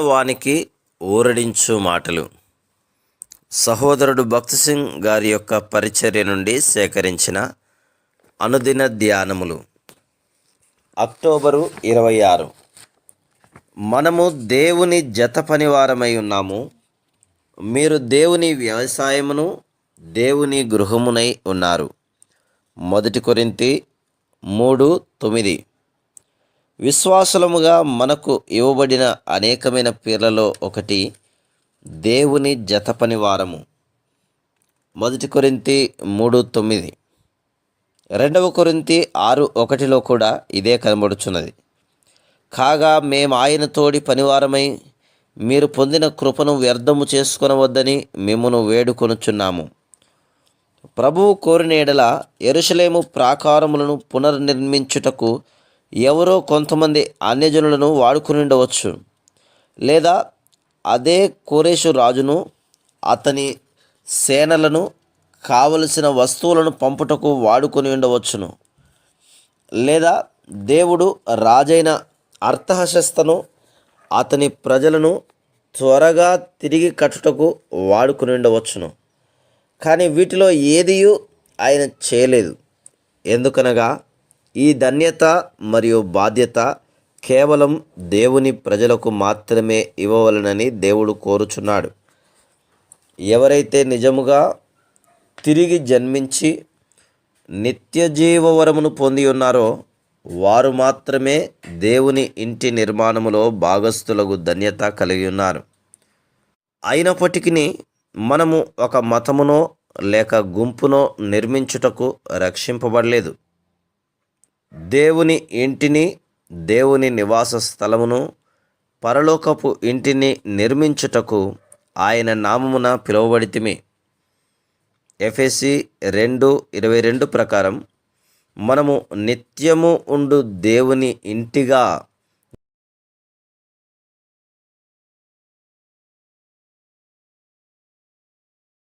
వానికి ఊరడించు మాటలు. సహోదరుడు భక్తి సింగ్ గారి యొక్క పరిచర్య నుండి సేకరించిన అనుదిన ధ్యానములు. అక్టోబరు 26. మనము దేవుని జత పనివారమై ఉన్నాము. మీరు దేవుని వ్యవసాయమును, దేవుని గృహమునై ఉన్నారు. 1 కొరింథీ 3:9. విశ్వాసులముగా మనకు ఇవ్వబడిన అనేకమైన పేర్లలో ఒకటి దేవుని జత పనివారము. 1 కొరింథీ 3:9. 2 కొరింథీ 6:1 కూడా ఇదే కనబడుచున్నది. కాగా మేము ఆయన తోడి పనివారమై మీరు పొందిన కృపను వ్యర్థము చేసుకొనవద్దని మిమ్మును వేడుకొనుచున్నాము. ప్రభువు కోరిన యెడల యెరూషలేము ప్రాకారములను పునర్నిర్మించుటకు ఎవరో కొంతమంది అన్యజనులను వాడుకునిండవచ్చు, లేదా అదే కోరేషు రాజును అతని సేనలను కావలసిన వస్తువులను పంపుటకు వాడుకొని ఉండవచ్చును, లేదా దేవుడు రాజైన అర్తహషస్తను అతని ప్రజలను త్వరగా తిరిగి కట్టుటకు వాడుకొని ఉండవచ్చును. కానీ వీటిలో ఏదియూ ఆయన చేయలేదు. ఎందుకనగా ఈ ధన్యత మరియు బాధ్యత కేవలం దేవుని ప్రజలకు మాత్రమే ఇవ్వవలెనని దేవుడు కోరుచున్నాడు. ఎవరైతే నిజముగా తిరిగి జన్మించి నిత్యజీవ వరమును పొంది ఉన్నారో వారు మాత్రమే దేవుని ఇంటి నిర్మాణములో భాగస్థులకు ధన్యత కలిగి ఉన్నారు. అయినప్పటికీ మనము ఒక మతమునో లేక గుంపునో నిర్మించుటకు రక్షింపబడలేదు. దేవుని ఇంటిని, దేవుని నివాస స్థలమును, పరలోకపు ఇంటిని నిర్మించుటకు ఆయన నామమున పిలువబడితిమి. ఎఫెసీ 2:22 ప్రకారం మనము నిత్యము ఉండు దేవుని ఇంటిగా